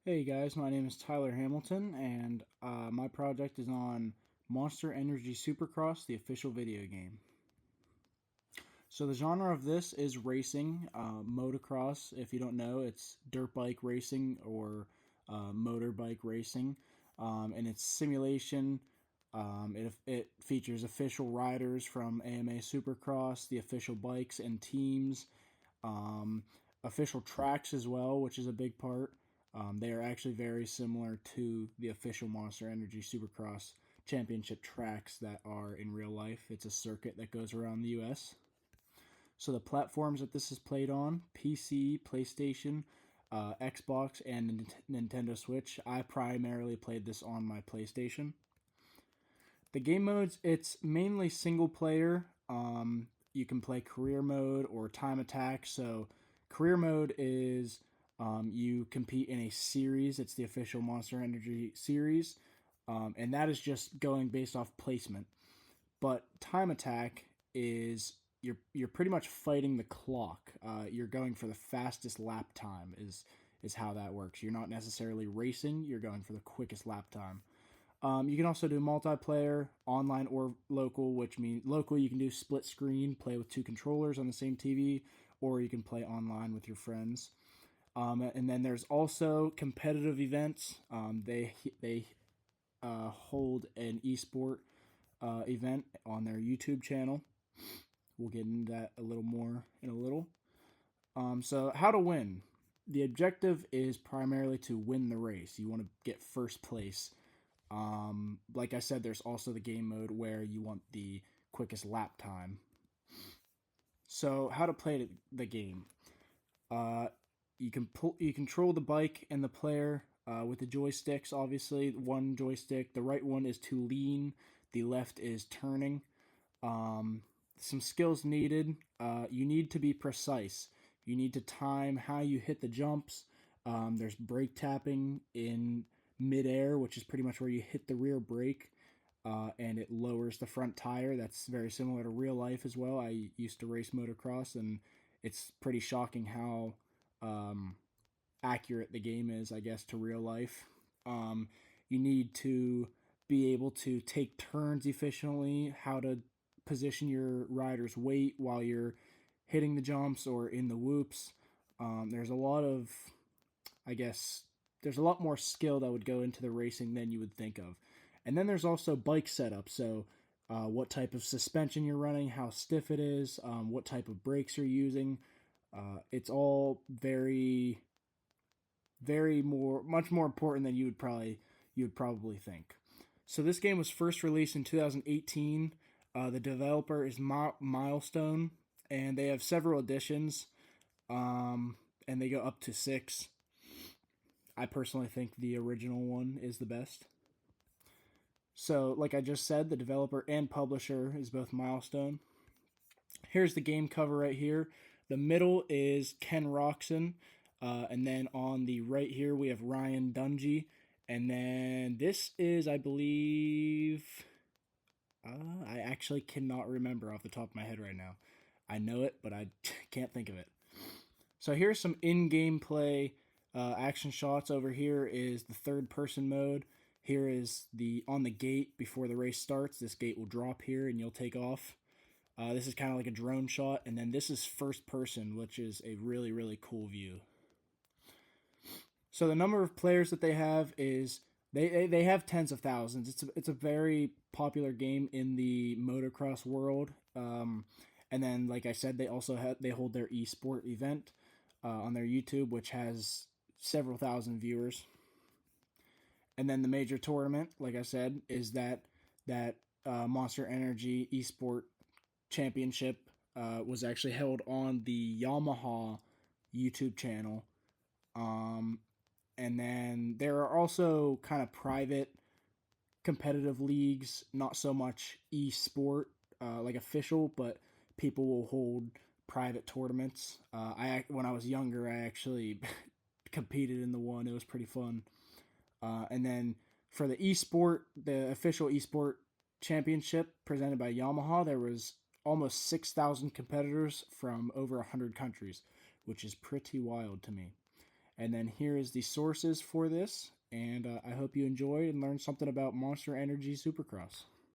Hey guys, my name is Tyler Hamilton, and my project is on Monster Energy Supercross, the official video game. So the genre of this is racing, motocross. If you don't know, it's dirt bike racing or motorbike racing, and it's simulation. It features official riders from AMA Supercross, the official bikes and teams, um, official tracks as well, which is a big part. They are actually very similar to the official Monster Energy Supercross Championship tracks that are in real life. It's a circuit that goes around the US. So the platforms that this is played on: PC, PlayStation, Xbox, and Nintendo Switch. I primarily played this on my PlayStation. The game modes, it's mainly single player. You can play career mode or time attack. So, career mode is you compete in a series. It's the official Monster Energy series, and that is just going based off placement. But time attack is you're pretty much fighting the clock. You're going for the fastest lap time is how that works. You're not necessarily racing. You're going for the quickest lap time. You can also do multiplayer, online or local, which means local you can do split screen, play with two controllers on the same TV, or you can play online with your friends. And then there's also competitive events. They hold an esport event on their YouTube channel. We'll get into that a little more in a little. So how to win? The objective is primarily to win the race. You want to get first place. Like I said, there's also the game mode where you want the quickest lap time. So how to play the game? Uh, you control the bike and the player with the joysticks. Obviously, one joystick. The right one is to lean. The left is turning. Um, some skills needed. You need to be precise. You need to time how you hit the jumps. There's brake tapping in midair, which is pretty much where you hit the rear brake and it lowers the front tire. That's very similar to real life as well. I used to race motocross, and it's pretty shocking how um, accurate the game is, I guess, to real life. You need to be able to take turns efficiently, how to position your rider's weight while you're hitting the jumps or in the whoops. There's a lot of, I guess, there's a lot more skill that would go into the racing than you would think of. And then there's also bike setup. So, what type of suspension you're running, how stiff it is, what type of brakes you're using. It's all much more important than you would probably think. So this game was first released in 2018. The developer is Milestone, and they have several editions, and they go up to 6. I personally think the original one is the best. So, like I just said, the developer and publisher is both Milestone. Here's the game cover right here. The middle is Ken Roxon, and then on the right here we have Ryan Dungey, and then this is, I believe, I actually cannot remember off the top of my head right now. I know it, but I can't think of it. So here's some in-game play action shots. Over here is the third-person mode. Here is the on the gate before the race starts. This gate will drop here, and you'll take off. This is kind of like a drone shot, and then this is first person, which is a really, really cool view. So the number of players that they have is they have tens of thousands. It's a very popular game in the motocross world. And then, like I said, they hold their esport event on their YouTube, which has several thousand viewers. And then the major tournament, like I said, is that Monster Energy Esport Championship was actually held on the Yamaha YouTube channel. And then there are also kind of private competitive leagues, not so much esport like official, but people will hold private tournaments. When I was younger, I actually competed in the one. It was pretty fun. And then for the official esport championship presented by Yamaha, there was almost 6,000 competitors from over 100 countries, which is pretty wild to me. And then here is the sources for this, and I hope you enjoyed and learned something about Monster Energy Supercross.